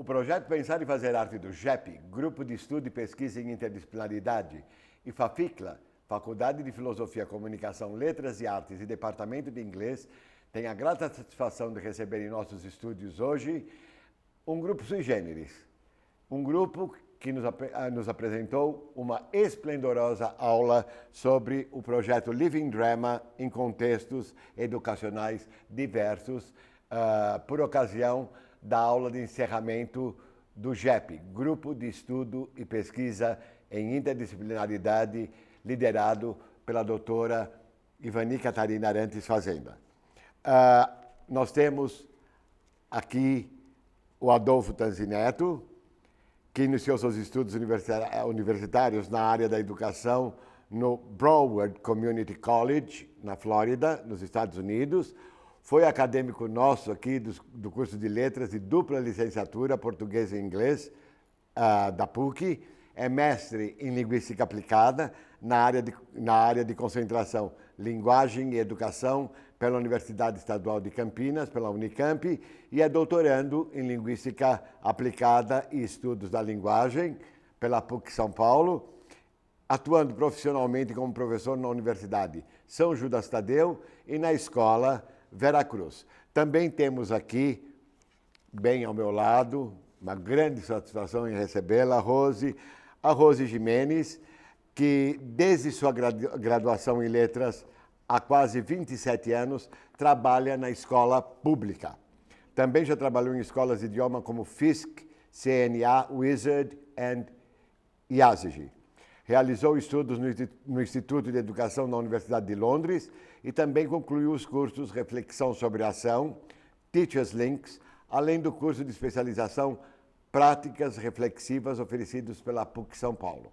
projeto Pensar e Fazer Arte do GEP, Grupo de Estudo e Pesquisa em Interdisciplinaridade, e FAFICLA, Faculdade de Filosofia, Comunicação, Letras e Artes e Departamento de Inglês, tem a grata satisfação de receber em nossos estúdios hoje um grupo sui generis, um grupo que nos apresentou uma esplendorosa aula sobre o projeto Living Drama em contextos educacionais diversos, por ocasião da aula de encerramento do GEP, Grupo de Estudo e Pesquisa em Interdisciplinaridade, liderado pela doutora Ivani Catarina Arantes Fazenda. Nós temos aqui o Adolfo Tanzineto, que iniciou seus estudos universitários na área da educação no Broward Community College, na Flórida, nos Estados Unidos. Foi acadêmico nosso aqui do curso de letras de dupla licenciatura, português e inglês, da PUC. É mestre em linguística aplicada na área de concentração linguagem e educação pela Universidade Estadual de Campinas, pela Unicamp, e é doutorando em linguística aplicada e estudos da linguagem pela PUC São Paulo, atuando profissionalmente como professor na Universidade São Judas Tadeu e na Escola Veracruz. Também temos aqui, bem ao meu lado, uma grande satisfação em recebê-la, a Rose Jimenez, que desde sua graduação em letras há quase 27 anos trabalha na escola pública. Também já trabalhou em escolas de idioma como Fisk, CNA, Wizard e IASG. Realizou estudos no Instituto de Educação da Universidade de Londres e também concluiu os cursos Reflexão sobre a Ação, Teachers Links, além do curso de especialização Práticas Reflexivas oferecidos pela PUC São Paulo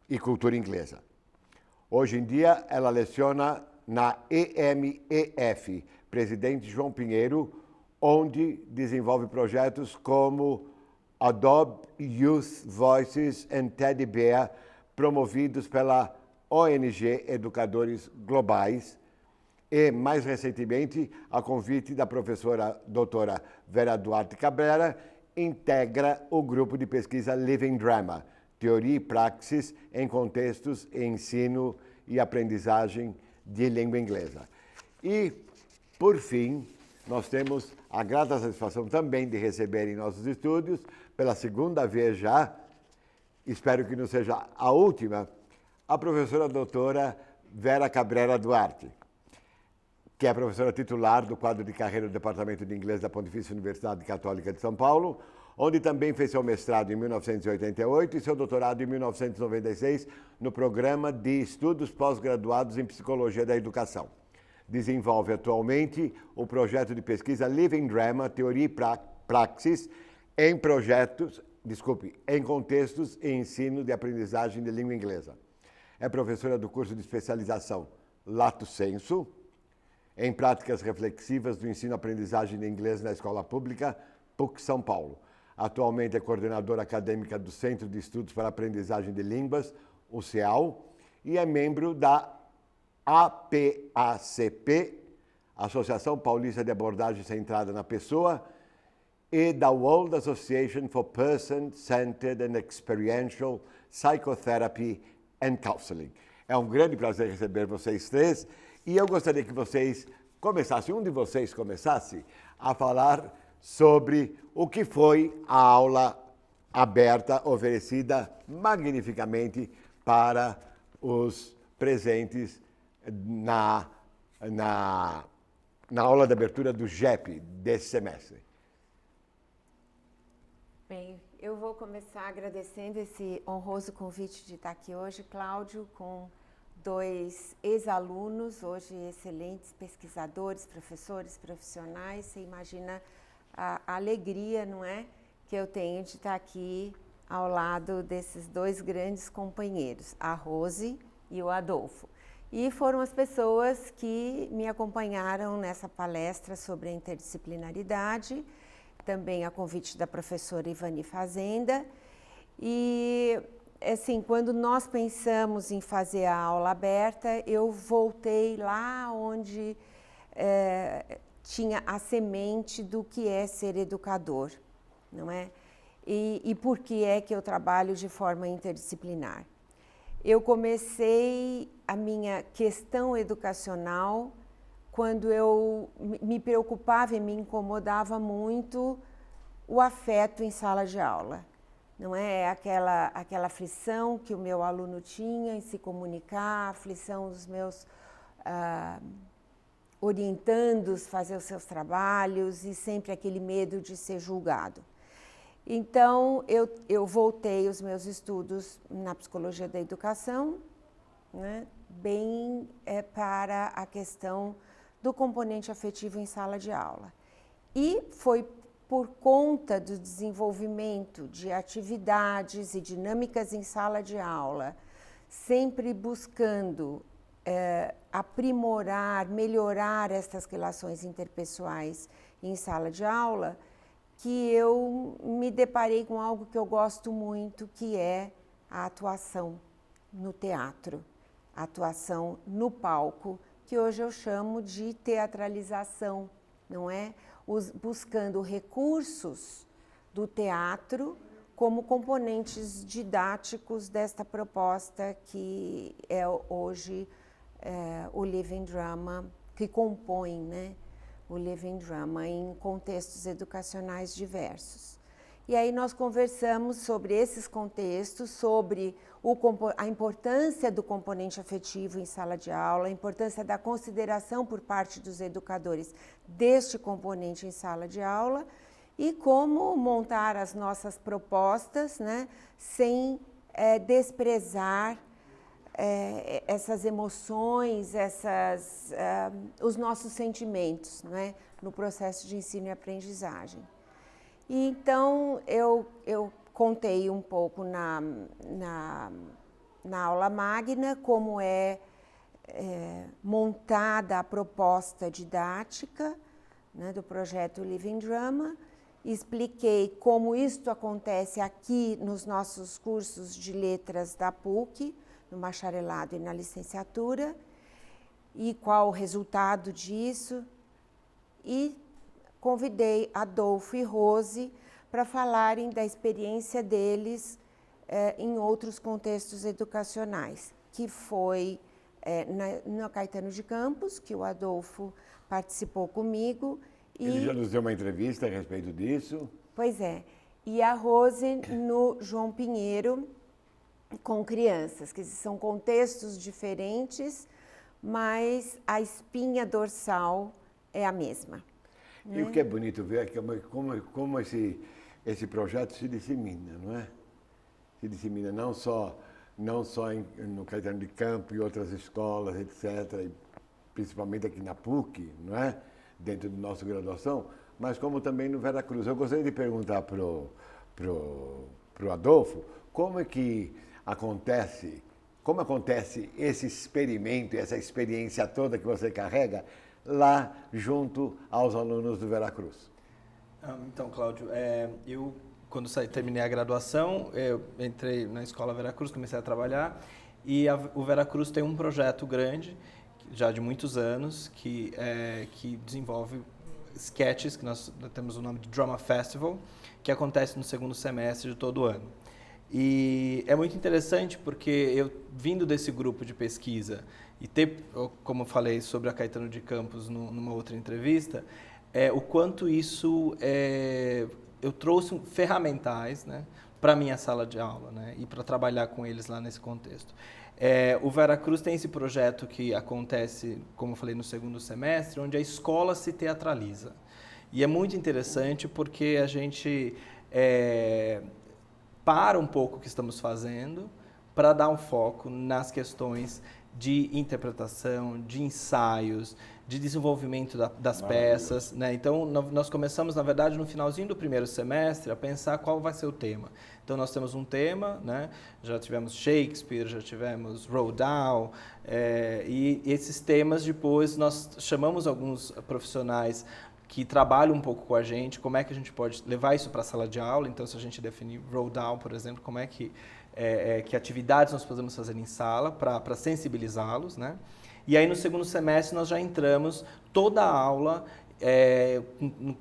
e Cultura Inglesa. Hoje em dia, ela leciona na EMEF, Presidente João Pinheiro, onde desenvolve projetos como Adobe Youth Voices and Teddy Bear, promovidos pela ONG Educadores Globais, e, mais recentemente, a convite da professora doutora Vera Duarte Cabrera, integra o grupo de pesquisa Living Drama, Teoria e Praxis em Contextos e Ensino e Aprendizagem de Língua Inglesa. E, por fim, nós temos a grata satisfação também de receber em nossos estúdios, pela segunda vez já, espero que não seja a última, a professora doutora Vera Cabrera Duarte, que é professora titular do quadro de carreira do Departamento de Inglês da Pontifícia Universidade Católica de São Paulo, onde também fez seu mestrado em 1988 e seu doutorado em 1996 no Programa de Estudos Pós-Graduados em Psicologia da Educação. Desenvolve atualmente o projeto de pesquisa Living Drama, Teoria e Praxis em contextos e ensino de aprendizagem de língua inglesa. É professora do curso de especialização Lato Sensu, em práticas reflexivas do ensino-aprendizagem de inglês na escola pública PUC São Paulo. Atualmente é coordenadora acadêmica do Centro de Estudos para a Aprendizagem de Línguas, o CEAL, e é membro da APACP, Associação Paulista de Abordagem Centrada na Pessoa, e da World Association for Person-Centered and Experiential Psychotherapy and Counseling. É um grande prazer receber vocês três e eu gostaria que vocês começassem, um de vocês começasse a falar sobre o que foi a aula aberta oferecida magnificamente para os presentes na aula de abertura do GEP desse semestre. Bem, eu vou começar agradecendo esse honroso convite de estar aqui hoje, Cláudio, com dois ex-alunos, hoje excelentes pesquisadores, professores, profissionais. Você imagina a alegria, não é, que eu tenho de estar aqui ao lado desses dois grandes companheiros, a Rose e o Adolfo. E foram as pessoas que me acompanharam nessa palestra sobre a interdisciplinaridade, também a convite da professora Ivani Fazenda. E, assim, quando nós pensamos em fazer a aula aberta, eu voltei lá onde tinha a semente do que é ser educador, não é? e por que é que eu trabalho de forma interdisciplinar. Eu comecei a minha questão educacional quando eu me preocupava e me incomodava muito o afeto em sala de aula. Não é aquela aflição que o meu aluno tinha em se comunicar, a aflição dos meus orientandos fazer os seus trabalhos e sempre aquele medo de ser julgado. Então, eu voltei os meus estudos na psicologia da educação, né, bem para a questão do componente afetivo em sala de aula. E foi por conta do desenvolvimento de atividades e dinâmicas em sala de aula, sempre buscando aprimorar, melhorar estas relações interpessoais em sala de aula, que eu me deparei com algo que eu gosto muito, que é a atuação no teatro, a atuação no palco, que hoje eu chamo de teatralização, não é? Buscando recursos do teatro como componentes didáticos desta proposta que é hoje o Living Drama, que compõe, né, o Living Drama em contextos educacionais diversos. E aí nós conversamos sobre esses contextos, sobre a importância do componente afetivo em sala de aula, a importância da consideração por parte dos educadores deste componente em sala de aula e como montar as nossas propostas, né, sem desprezar essas emoções, os nossos sentimentos, não é? No processo de ensino e aprendizagem. E então, eu contei um pouco na aula magna como é montada a proposta didática, né, do projeto Living Drama, expliquei como isto acontece aqui nos nossos cursos de letras da PUC, no bacharelado e na licenciatura, e qual o resultado disso, e convidei Adolfo e Rose para falarem da experiência deles em outros contextos educacionais, que foi na Caetano de Campos, que o Adolfo participou comigo. Ele já nos deu uma entrevista a respeito disso. Pois é, e a Rose no João Pinheiro, com crianças, que são contextos diferentes, mas a espinha dorsal é a mesma. E o que é bonito ver é como esse projeto se dissemina, não é? Se dissemina não só no Caetano de Campos e outras escolas, etc., e principalmente aqui na PUC, não é? Dentro da nossa graduação, mas como também no Veracruz. Eu gostaria de perguntar pro Adolfo como acontece esse experimento, essa experiência toda que você carrega lá junto aos alunos do Veracruz. Então, Cláudio, eu quando terminei a graduação, eu entrei na Escola Veracruz, comecei a trabalhar e o Veracruz tem um projeto grande, já de muitos anos, que desenvolve sketches, que nós temos o nome de Drama Festival, que acontece no segundo semestre de todo ano. E é muito interessante porque eu, vindo desse grupo de pesquisa e como eu falei sobre a Caetano de Campos numa outra entrevista, o quanto isso, eu trouxe ferramentais, né, para a minha sala de aula, né, e para trabalhar com eles lá nesse contexto. O Veracruz tem esse projeto que acontece, como eu falei, no segundo semestre, onde a escola se teatraliza. E é muito interessante porque a gente para um pouco o que estamos fazendo para dar um foco nas questões de interpretação, de ensaios, de desenvolvimento das peças, né? Então, nós começamos, na verdade, no finalzinho do primeiro semestre, a pensar qual vai ser o tema. Então, nós temos um tema, né? Já tivemos Shakespeare, já tivemos Roald Dahl, e esses temas, depois, nós chamamos alguns profissionais que trabalham um pouco com a gente, como é que a gente pode levar isso para a sala de aula. Então, se a gente definir Roald Dahl, por exemplo, como é que atividades nós podemos fazer em sala para sensibilizá-los, né? E aí, no segundo semestre, nós já entramos toda a aula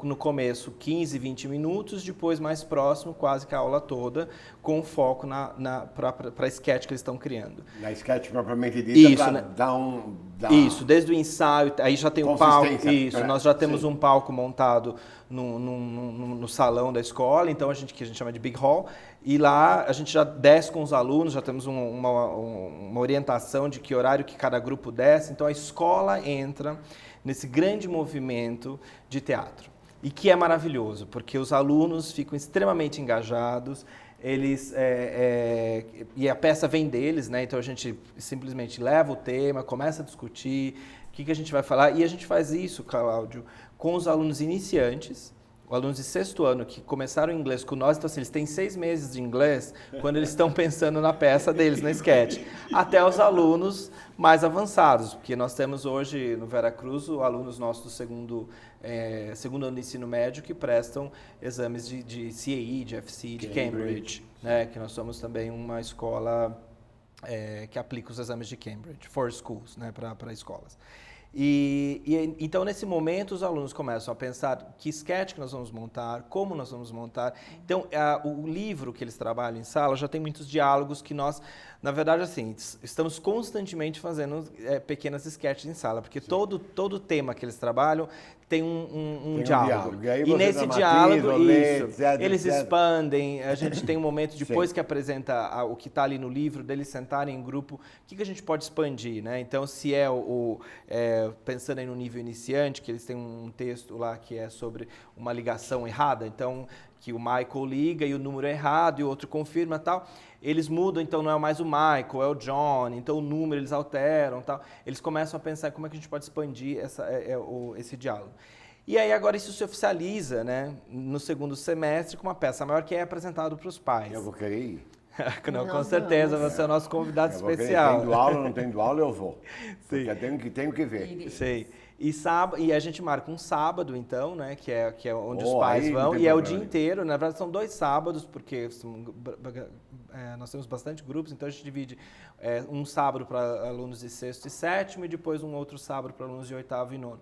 no começo 15, 20 minutos, depois mais próximo, quase que a aula toda, com foco para a sketch que eles estão criando. Na sketch propriamente dita, né? Isso, desde o ensaio, aí já tem o palco, nós já temos um palco montado no salão da escola, então que a gente chama de Big Hall, e lá a gente já desce com os alunos, já temos uma orientação de que horário que cada grupo desce, então a escola entra nesse grande movimento de teatro. E que é maravilhoso, porque os alunos ficam extremamente engajados, e a peça vem deles, né? Então a gente simplesmente leva o tema, começa a discutir, o que a gente vai falar, e a gente faz isso, Cláudio, com os alunos iniciantes, alunos de 6º ano que começaram inglês com nós, então assim, eles têm 6 meses de inglês quando eles estão pensando na peça deles, na sketch, até os alunos mais avançados, porque nós temos hoje no Veracruz alunos nossos do segundo ano de ensino médio que prestam exames de CAE, de FC, de Cambridge, né, que nós somos também uma escola que aplica os exames de Cambridge, for schools, né, para escolas. Então, nesse momento, os alunos começam a pensar que sketch que nós vamos montar, como nós vamos montar. Então, o livro que eles trabalham em sala já tem muitos diálogos que nós, na verdade, assim, estamos constantemente fazendo pequenas sketches em sala, porque todo tema que eles trabalham tem um diálogo. E nesse diálogo, eles expandem, a gente tem um momento depois que apresenta o que está ali no livro, deles sentarem em grupo, o que a gente pode expandir, né? Então, se pensando aí no nível iniciante, que eles têm um texto lá que é sobre uma ligação errada, então que o Michael liga e o número é errado e o outro confirma tal, eles mudam, então não é mais o Michael, é o John, então o número eles alteram tal, eles começam a pensar como é que a gente pode expandir esse diálogo. E aí agora isso se oficializa, né, no segundo semestre com uma peça maior que é apresentado para os pais. Eu vou querer ir. Não, com certeza, você é o nosso convidado especial. Tendo aula, não tendo aula, eu vou. Sim. Porque tenho que ver. Sei. E a gente marca um sábado, então, né, que é onde os pais vão, e é o dia inteiro. Na verdade, são 2 sábados, porque nós temos bastante grupos, então a gente divide um sábado para alunos de 6º e 7º, e depois um outro sábado para alunos de 8º e 9º.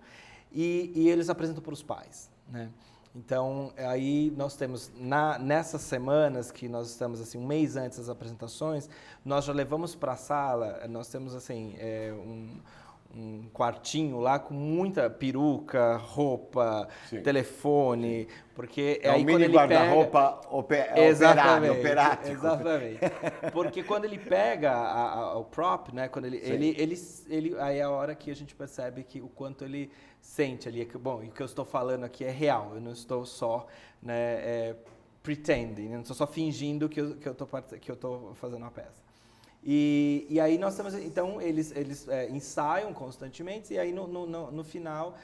E eles apresentam para os pais, né? Então, aí nós temos, nessas semanas que nós estamos, assim, um mês antes das apresentações, nós já levamos para a sala, nós temos, assim, um quartinho lá com muita peruca, roupa, telefone, porque aí um mini guarda-roupa operático. Exatamente. Porque quando ele pega o prop, né, quando ele aí é a hora que a gente percebe que o quanto ele sente ali, bom, e o que eu estou falando aqui é real, eu não estou só, né, pretending, eu não estou só fingindo que eu estou fazendo uma peça. E aí nós temos, então, eles ensaiam constantemente, e aí no final,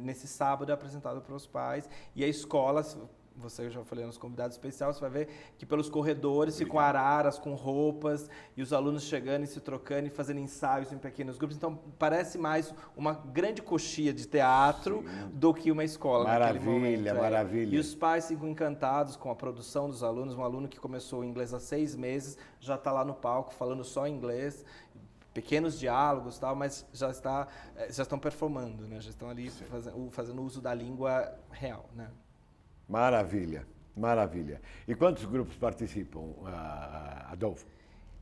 nesse sábado, é apresentado para os pais, e a escola, você já falei nos convidados especiais, você vai ver que pelos corredores ficam araras com roupas, e os alunos chegando e se trocando e fazendo ensaios em pequenos grupos, então parece mais uma grande coxia de teatro do que uma escola naquele momento. Maravilha. E os pais ficam encantados com a produção dos alunos, um aluno que começou inglês há 6 meses, já está lá no palco falando só inglês, pequenos diálogos, tal, mas já estão performando, né? Já estão ali fazendo uso da língua real, né? Maravilha. E quantos grupos participam, Adolfo?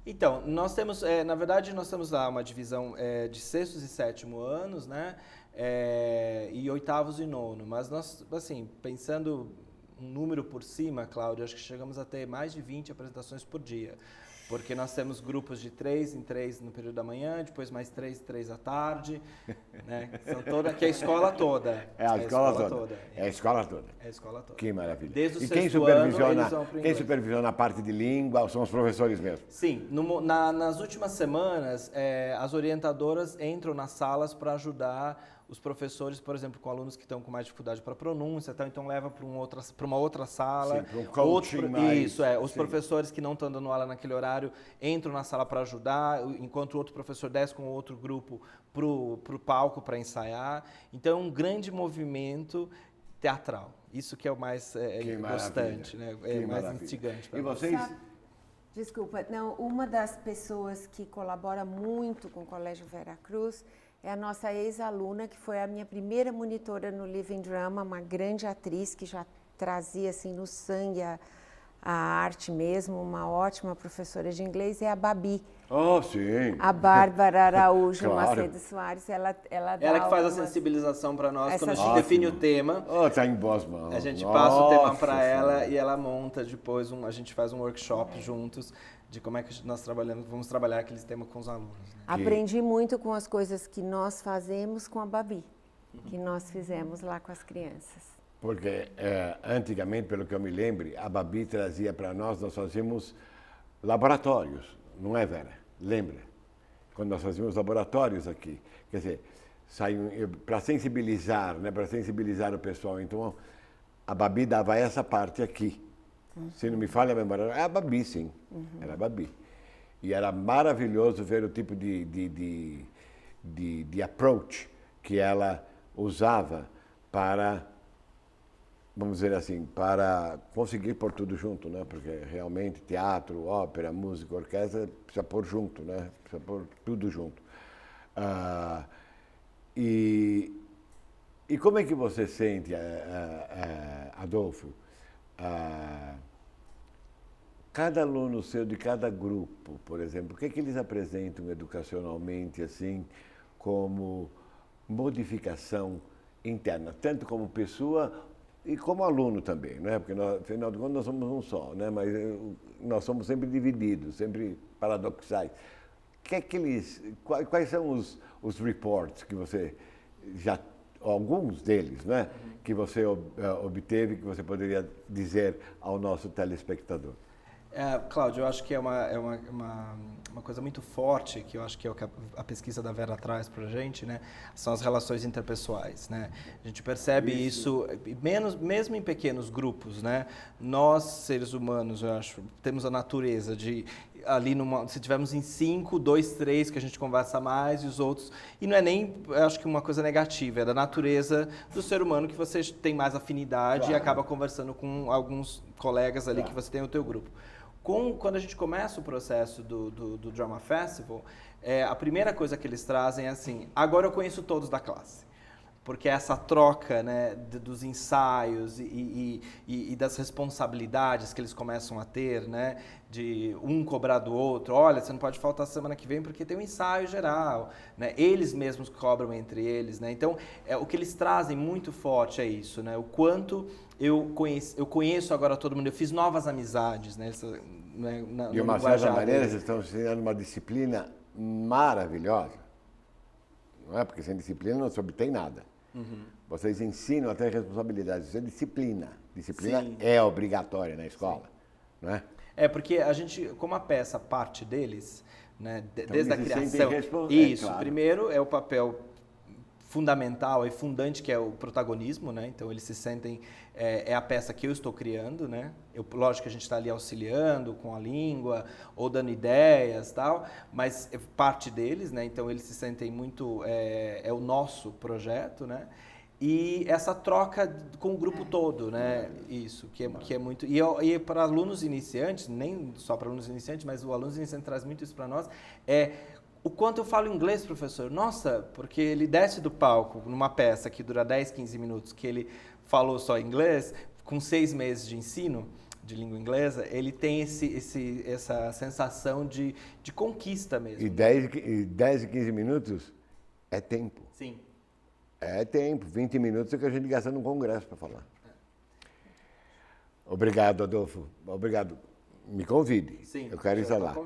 Então, nós temos, na verdade, nós temos lá uma divisão de 6º e 7º anos, né? E 8º e 9º, mas nós, assim, pensando um número por cima, Cláudio, acho que chegamos a ter mais de 20 apresentações por dia. Porque nós temos grupos de 3 em 3 no período da manhã, depois mais 3 em 3 à tarde, né? Que é a escola toda. É a escola toda. É a escola toda. É a escola toda. Que maravilha. Desde o e quem supervisiona a parte de língua são os professores mesmo? Sim. Nas últimas semanas, as orientadoras entram nas salas para ajudar os professores, por exemplo, com alunos que estão com mais dificuldade para pronúncia, então leva para uma outra sala. Sim, para um coaching mais... Os professores que não estão dando aula naquele horário entram na sala para ajudar, enquanto o outro professor desce com outro grupo para o palco para ensaiar. Então, é um grande movimento teatral. Isso que é o mais gostante, né? Mais instigante. E vocês? Desculpa, não, uma das pessoas que colabora muito com o Colégio Veracruz é a nossa ex-aluna, que foi a minha primeira monitora no Living Drama, uma grande atriz que já trazia assim no sangue a arte mesmo, uma ótima professora de inglês, é a Babi. Oh, sim. A Bárbara Araújo Claro. Macedo Soares, ela dá Ela que faz a algumas- sensibilização para nós, quando a gente Ótimo. define o tema. Oh, tá em boas mãos. A gente passa o tema Nossa para ela Senhora. e ela monta depois, a gente faz um workshop juntos de como é que nós vamos trabalhar aqueles temas com os alunos. Né? Aprendi muito com as coisas que nós fazemos com a Babi, que nós fizemos lá com as crianças. Porque antigamente, pelo que eu me lembro, a Babi trazia para nós fazíamos laboratórios, não é, Vera? Lembra? Quando nós fazíamos laboratórios aqui. Quer dizer, para sensibilizar, né, para sensibilizar o pessoal. Então, a Babi dava essa parte aqui. Se não me falha a memória, é a Babi, sim. Era a Babi. E era maravilhoso ver o tipo de approach que ela usava para, vamos dizer assim, para conseguir pôr tudo junto, né? Porque realmente teatro, ópera, música, orquestra, precisa pôr junto, né? Precisa pôr tudo junto. E como é que você sente, Adolfo, cada aluno seu de cada grupo, por exemplo, o que é que eles apresentam educacionalmente, assim, como modificação interna, tanto como pessoa e como aluno também, não é? Porque, afinal de contas, nós somos um só, né? Mas nós somos sempre divididos, sempre paradoxais. Quais são os reports que você já, alguns deles, né? Que você obteve, que você poderia dizer ao nosso telespectador? Cláudio, eu acho que é uma coisa muito forte, que eu acho que é o que a pesquisa da Vera traz para a gente, né? São as relações interpessoais, né? A gente percebe isso mesmo em pequenos grupos, né? Nós, seres humanos, eu acho, temos a natureza de, ali se tivermos em 5, 2, 3, que a gente conversa mais, e os outros... E não é nem, eu acho que uma coisa negativa, é da natureza do ser humano que você tem mais afinidade, claro, e acaba conversando com alguns colegas ali, claro, que você tem no teu grupo. Quando a gente começa o processo do Drama Festival, a primeira coisa que eles trazem é assim, agora eu conheço todos da classe. Porque essa troca, né, dos ensaios e das responsabilidades que eles começam a ter, né, de um cobrar do outro, olha, você não pode faltar semana que vem porque tem um ensaio geral, né, eles mesmos cobram entre eles, né, então o que eles trazem muito forte é isso, né, o quanto eu conheço agora todo mundo, eu fiz novas amizades, né, de uma certa maneira, vocês estão ensinando uma disciplina maravilhosa, não é? Porque sem disciplina não se obtém nada. Uhum. Vocês ensinam até responsabilidade, isso é disciplina. Disciplina, sim, é obrigatória na escola, sim, não é? Porque a gente, como a peça parte deles, né, então, desde a criação, isso, claro, primeiro é o papel fundamental e fundante, que é o protagonismo, né? Então eles se sentem, é a peça que eu estou criando, né? Lógico que a gente está ali auxiliando com a língua ou dando ideias e tal, mas é parte deles, né? Então eles se sentem muito, é o nosso projeto, né? E essa troca com o grupo todo, né? Isso, que é muito... E para alunos iniciantes, nem só para alunos iniciantes, mas o aluno iniciante traz muito isso para nós, o quanto eu falo inglês, professor? Nossa, porque ele desce do palco numa peça que dura 10, 15 minutos, que ele falou só inglês, com 6 meses de ensino de língua inglesa, ele tem essa sensação de conquista mesmo. E 10 e 15 minutos é tempo. Sim. É tempo. 20 minutos é que a gente gasta num congresso para falar. Obrigado, Adolfo. Obrigado. Me convide. Sim, eu quero estar lá.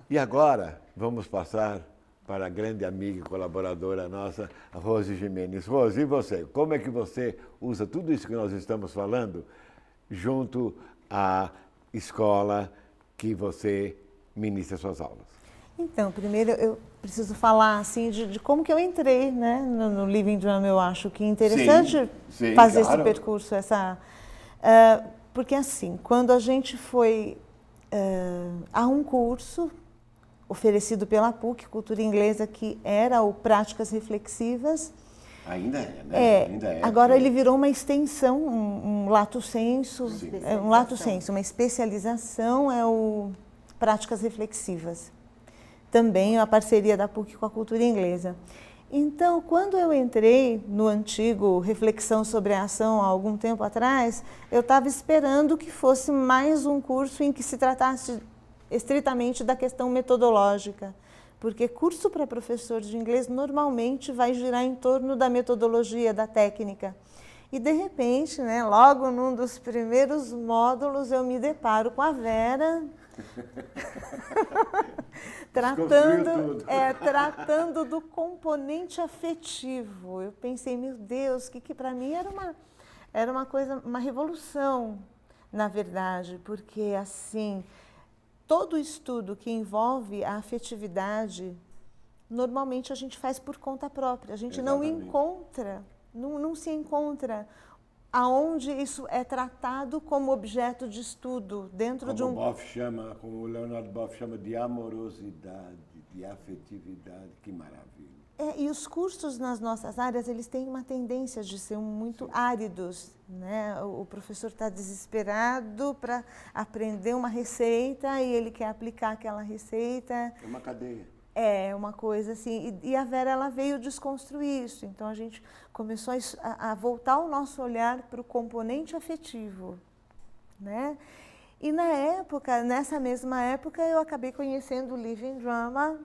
E agora, vamos passar para a grande amiga e colaboradora nossa, a Rose Jimenez. Rose, e você? Como é que você usa tudo isso que nós estamos falando junto à escola que você ministra suas aulas? Então, primeiro eu preciso falar assim de como que eu entrei, né, no Living Drama. Eu acho que é interessante fazer claro, esse percurso, porque assim, quando a gente foi a um curso oferecido pela PUC, Cultura Inglesa, que era o Práticas Reflexivas. Ainda é, né? Ainda é. Agora ele virou uma extensão, um lato sensu, uma especialização, é o Práticas Reflexivas. Também a parceria da PUC com a Cultura Inglesa. Então, quando eu entrei no antigo Reflexão sobre a Ação, há algum tempo atrás, eu estava esperando que fosse mais um curso em que se tratasse estritamente da questão metodológica, porque curso para professor de inglês normalmente vai girar em torno da metodologia, da técnica. E, de repente, né, logo num dos primeiros módulos, eu me deparo com a Vera tratando do componente afetivo. Eu pensei, meu Deus, que para mim era uma coisa, uma revolução, na verdade, porque assim, todo estudo que envolve a afetividade, normalmente a gente faz por conta própria. A gente não encontra, não se encontra aonde isso é tratado como objeto de estudo dentro de um... Como o Leonardo Boff chama de amorosidade, de afetividade, que maravilha. E os cursos nas nossas áreas, eles têm uma tendência de ser muito áridos, né? O professor está desesperado para aprender uma receita e ele quer aplicar aquela receita. É uma cadeia. É uma coisa assim, e a Vera ela veio desconstruir isso, então a gente começou a voltar o nosso olhar para o componente afetivo, né? E na época, nessa mesma época, eu acabei conhecendo o Living Drama,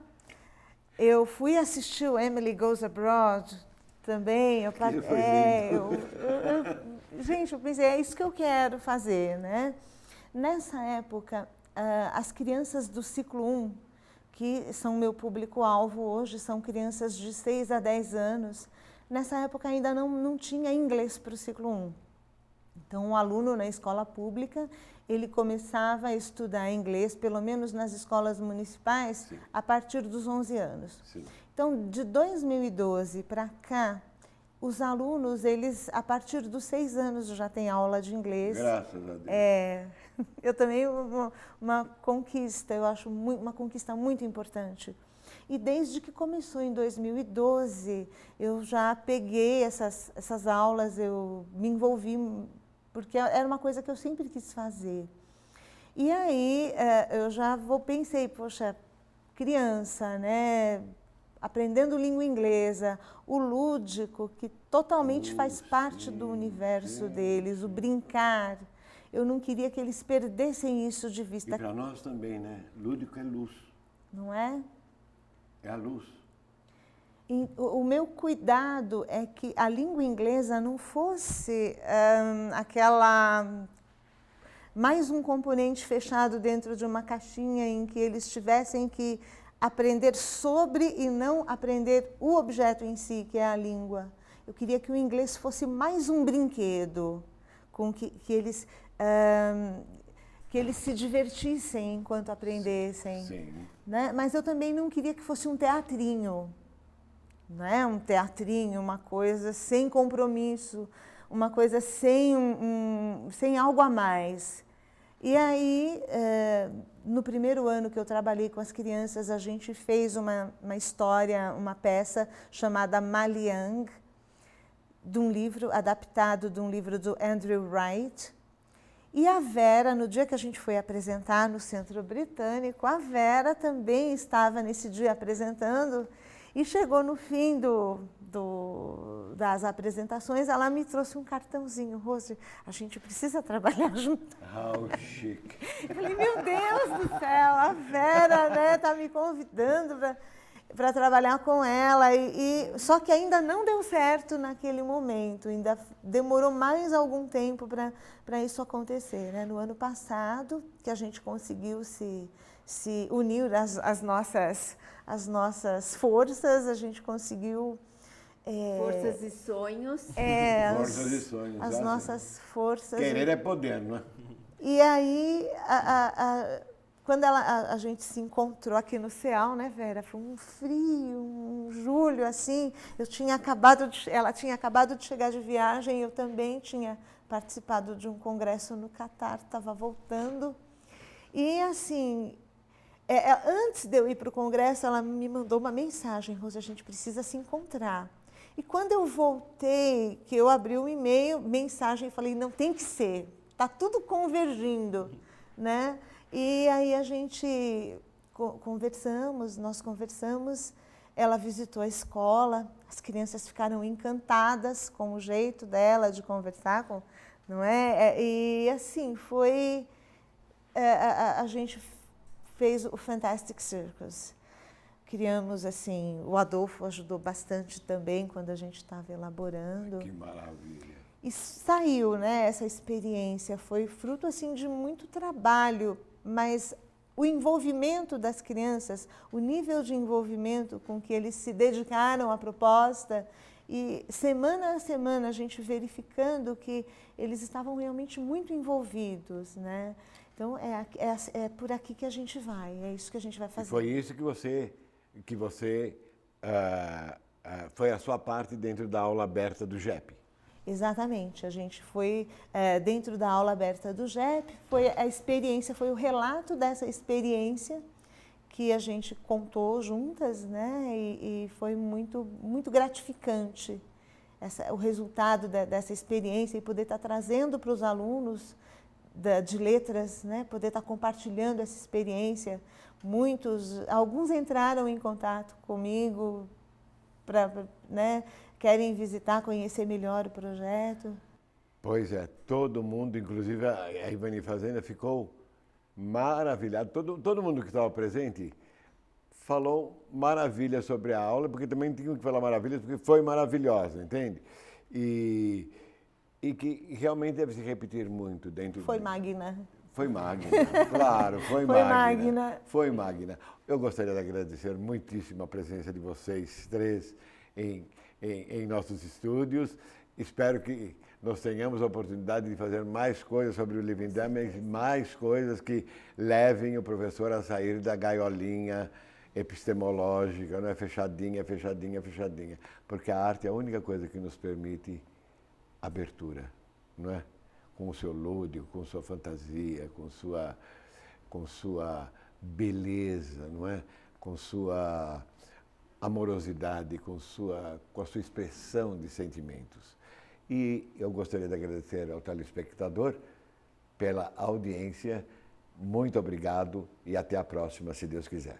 eu fui assistir o Emily Goes Abroad também, gente, eu pensei, é isso que eu quero fazer, né? Nessa época, as crianças do ciclo 1, que são meu público-alvo hoje, são crianças de 6 a 10 anos. Nessa época ainda não tinha inglês para o ciclo 1. Então, um aluno na escola pública, ele começava a estudar inglês, pelo menos nas escolas municipais, sim, a partir dos 11 anos. Sim. Então, de 2012 para cá, os alunos, eles, a partir dos 6 anos, já têm aula de inglês. Graças a Deus. Eu também, uma conquista, eu acho uma conquista muito importante. E desde que começou em 2012, eu já peguei essas aulas, eu me envolvi, porque era uma coisa que eu sempre quis fazer. E aí, eu já pensei, poxa, criança, né? Aprendendo língua inglesa, o lúdico, que totalmente faz parte do universo deles, o brincar. Eu não queria que eles perdessem isso de vista. E para nós também, né? Lúdico é luz. Não é? É a luz. E o meu cuidado é que a língua inglesa não fosse mais um componente fechado dentro de uma caixinha em que eles tivessem que aprender sobre e não aprender o objeto em si, que é a língua. Eu queria que o inglês fosse mais um brinquedo, com que eles se divertissem enquanto aprendessem. Sim. Né? Mas eu também não queria que fosse um teatrinho, né? Um teatrinho, uma coisa sem compromisso, uma coisa sem algo a mais. E aí, no primeiro ano que eu trabalhei com as crianças, a gente fez uma história, uma peça chamada Maliang, de um livro adaptado de um livro do Andrew Wright. E a Vera, no dia que a gente foi apresentar no Centro Britânico, a Vera também estava nesse dia apresentando e chegou no fim das apresentações, ela me trouxe um cartãozinho. Rose, a gente precisa trabalhar junto. How chique. Eu falei, meu Deus do céu, a Vera, né, tá me convidando para trabalhar com ela. Só que ainda não deu certo naquele momento, ainda demorou mais algum tempo para isso acontecer. Né? No ano passado, que a gente conseguiu se unir às nossas forças, a gente conseguiu... forças e sonhos. Forças e sonhos. As nossas forças. Querer é poder, não é? E aí, quando a gente se encontrou aqui no CEAL, né, Vera? Foi um frio, um julho, assim. Ela tinha acabado de chegar de viagem, eu também tinha participado de um congresso no Catar, estava voltando. E, assim, antes de eu ir para o congresso, ela me mandou uma mensagem, Rose, a gente precisa se encontrar. E quando eu voltei, que eu abri o e-mail, mensagem, falei, não, tem que ser, está tudo convergindo, né? E aí a gente nós conversamos, ela visitou a escola, as crianças ficaram encantadas com o jeito dela de conversar, não é? E assim, foi... a gente fez o Fantastic Circus. Criamos, assim, o Adolfo ajudou bastante também quando a gente estava elaborando. Que maravilha! E saiu, né, essa experiência, foi fruto, assim, de muito trabalho, mas o envolvimento das crianças, o nível de envolvimento com que eles se dedicaram à proposta, e semana a semana a gente verificando que eles estavam realmente muito envolvidos, né? Então, é por aqui que a gente vai, é isso que a gente vai fazer. E foi isso que foi a sua parte dentro da aula aberta do JEP. Exatamente, a gente foi dentro da aula aberta do JEP, foi a experiência, foi o relato dessa experiência que a gente contou juntas, né? E foi muito, muito gratificante o resultado dessa experiência e poder estar trazendo para os alunos de letras, né? Poder estar compartilhando essa experiência. Alguns entraram em contato comigo né? Querem visitar, conhecer melhor o projeto. Pois é, todo mundo, inclusive a Ivani Fazenda, ficou maravilhado. Todo mundo que estava presente falou maravilha sobre a aula, porque também tinham que falar maravilhas, porque foi maravilhosa, entende? E que realmente deve se repetir muito dentro... Foi magna. Foi magna, claro, foi magna. Foi magna. Eu gostaria de agradecer muitíssimo a presença de vocês três em nossos estúdios. Espero que nós tenhamos a oportunidade de fazer mais coisas sobre o Living Dynamics, mais coisas que levem o professor a sair da gaiolinha epistemológica, não é fechadinha, fechadinha, fechadinha. Porque a arte é a única coisa que nos permite abertura, não é? Com o seu lúdico, com sua fantasia, com sua beleza, não é? Com sua amorosidade, com a sua expressão de sentimentos. E eu gostaria de agradecer ao telespectador pela audiência. Muito obrigado e até a próxima, se Deus quiser.